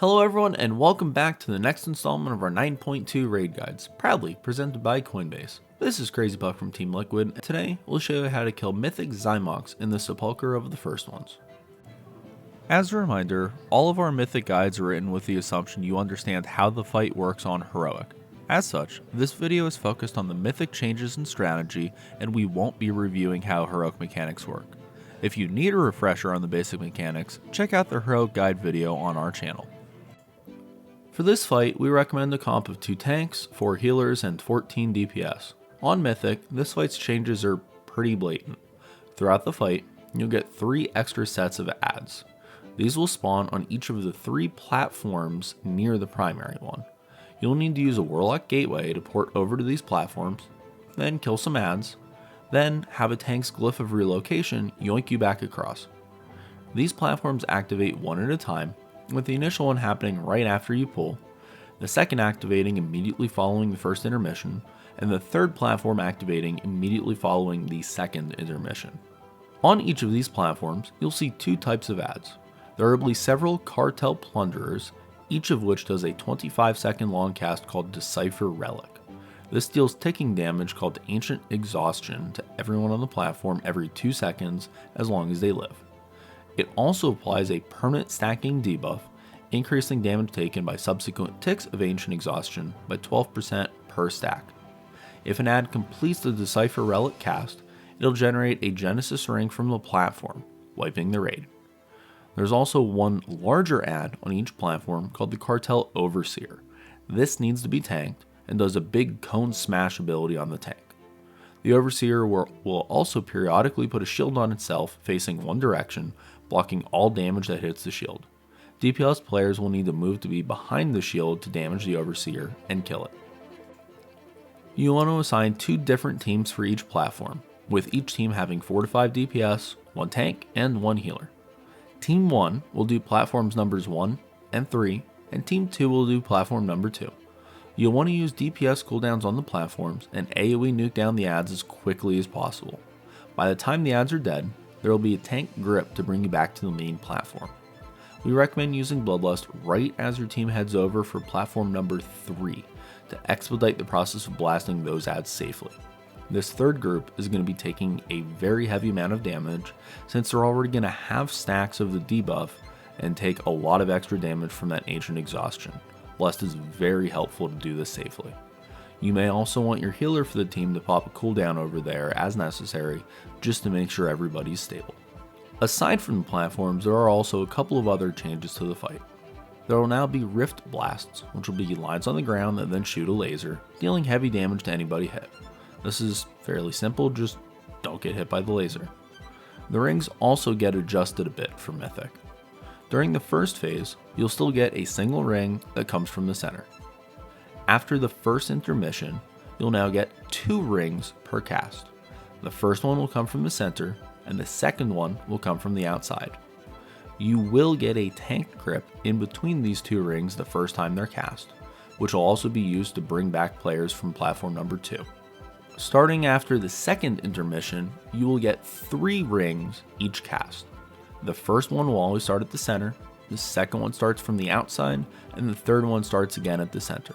Hello everyone and welcome back to the next installment of our 9.2 raid guides, proudly presented by Coinbase. This is Crzypck from Team Liquid, and today we'll show you how to kill Mythic Xy'mox in the Sepulcher of the first ones. As a reminder, all of our Mythic guides are written with the assumption you understand how the fight works on Heroic. As such, this video is focused on the Mythic changes in strategy, and we won't be reviewing how Heroic mechanics work. If you need a refresher on the basic mechanics, check out the Heroic guide video on our channel. For this fight, we recommend a comp of 2 tanks, 4 healers, and 14 DPS. On Mythic, this fight's changes are pretty blatant. Throughout the fight, you'll get 3 extra sets of adds. These will spawn on each of the 3 platforms near the primary one. You'll need to use a Warlock Gateway to port over to these platforms, then kill some adds, then have a tank's Glyph of Relocation yoink you back across. These platforms activate one at a time, with the initial one happening right after you pull, the second activating immediately following the first intermission, and the third platform activating immediately following the second intermission. On each of these platforms, you'll see 2 types of adds. There will be several Cartel Plunderers, each of which does a 25-second long cast called Decipher Relic. This deals ticking damage called Ancient Exhaustion to everyone on the platform every 2 seconds as long as they live. It also applies a permanent stacking debuff, increasing damage taken by subsequent ticks of Ancient Exhaustion by 12% per stack. If an add completes the Decipher Relic cast, it'll generate a Genesis ring from the platform, wiping the raid. There's also one larger add on each platform called the Cartel Overseer. This needs to be tanked and does a big cone smash ability on the tank. The Overseer will also periodically put a shield on itself facing one direction, blocking all damage that hits the shield. DPS players will need to move to be behind the shield to damage the Overseer and kill it. You want to assign 2 different teams for each platform, with each team having 4 to 5 DPS, 1 tank, and 1 healer. Team 1 will do platforms numbers 1 and 3, and Team 2 will do platform number 2. You'll want to use DPS cooldowns on the platforms and AoE nuke down the adds as quickly as possible. By the time the adds are dead, there will be a tank grip to bring you back to the main platform. We recommend using Bloodlust right as your team heads over for platform number 3 to expedite the process of blasting those adds safely. This third group is going to be taking a very heavy amount of damage since they're already going to have stacks of the debuff and take a lot of extra damage from that Ancient Exhaustion. Blessed is very helpful to do this safely. You may also want your healer for the team to pop a cooldown over there as necessary, just to make sure everybody's stable. Aside from the platforms, there are also a couple of other changes to the fight. There will now be Rift Blasts, which will be lines on the ground that then shoot a laser, dealing heavy damage to anybody hit. This is fairly simple, just don't get hit by the laser. The rings also get adjusted a bit for Mythic. During the first phase, you'll still get a single ring that comes from the center. After the first intermission, you'll now get 2 rings per cast. The first one will come from the center, and the second one will come from the outside. You will get a tank grip in between these 2 rings the first time they're cast, which will also be used to bring back players from platform number 2. Starting after the second intermission, you will get 3 rings each cast. The first one will always start at the center, the second one starts from the outside, and the third one starts again at the center.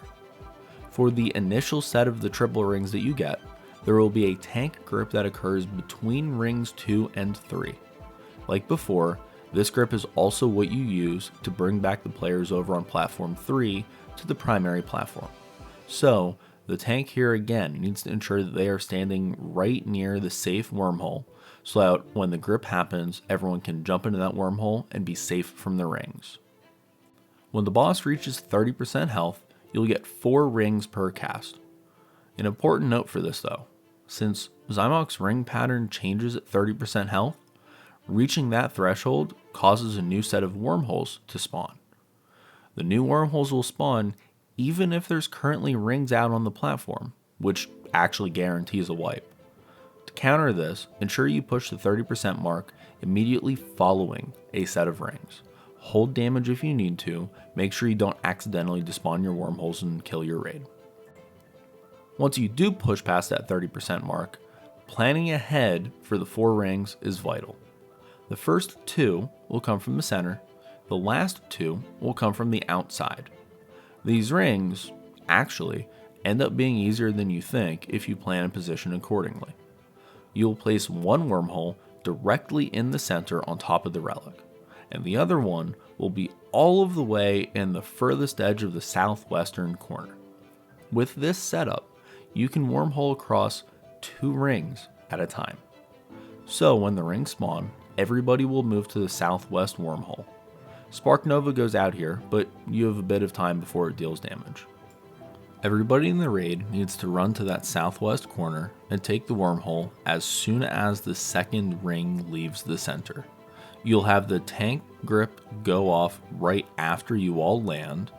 For the initial set of the triple rings that you get, there will be a tank grip that occurs between rings 2 and 3. Like before, this grip is also what you use to bring back the players over on platform 3 to the primary platform. So, the tank here again needs to ensure that they are standing right near the safe wormhole, so that when the grip happens, everyone can jump into that wormhole and be safe from the rings. When the boss reaches 30% health, you'll get 4 rings per cast. An important note for this though, since Xy'mox ring pattern changes at 30% health, reaching that threshold causes a new set of wormholes to spawn. The new wormholes will spawn even if there's currently rings out on the platform, which actually guarantees a wipe. To counter this, ensure you push the 30% mark immediately following a set of rings. Hold damage if you need to, make sure you don't accidentally despawn your wormholes and kill your raid. Once you do push past that 30% mark, planning ahead for the 4 rings is vital. The first 2 will come from the center, The last 2 will come from the outside. These rings, actually, end up being easier than you think if you plan and position accordingly. You'll place one wormhole directly in the center on top of the relic, and the other one will be all of the way in the furthest edge of the southwestern corner. With this setup, you can wormhole across 2 rings at a time. So when the rings spawn, everybody will move to the southwest wormhole. Spark Nova goes out here, but you have a bit of time before it deals damage. Everybody in the raid needs to run to that southwest corner and take the wormhole as soon as the second ring leaves the center. You'll have the tank grip go off right after you all land,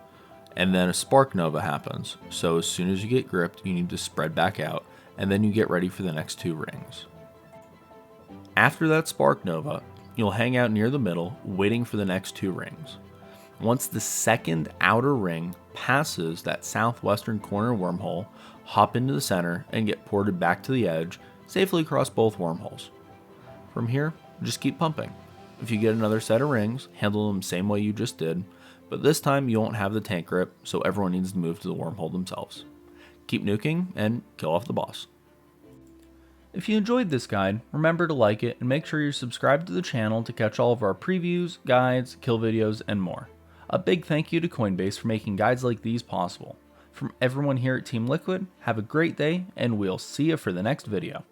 and then a Spark Nova happens, so as soon as you get gripped, you need to spread back out, and then you get ready for the next 2 rings. After that Spark Nova, you'll hang out near the middle, waiting for the next 2 rings. Once the second outer ring passes that southwestern corner wormhole, hop into the center and get ported back to the edge, safely across both wormholes. From here, just keep pumping. If you get another set of rings, handle them the same way you just did, but this time you won't have the tank grip, so everyone needs to move to the wormhole themselves. Keep nuking and kill off the boss. If you enjoyed this guide, remember to like it and make sure you're subscribed to the channel to catch all of our previews, guides, kill videos, and more. A big thank you to Coinbase for making guides like these possible. From everyone here at Team Liquid, have a great day, and we'll see you for the next video.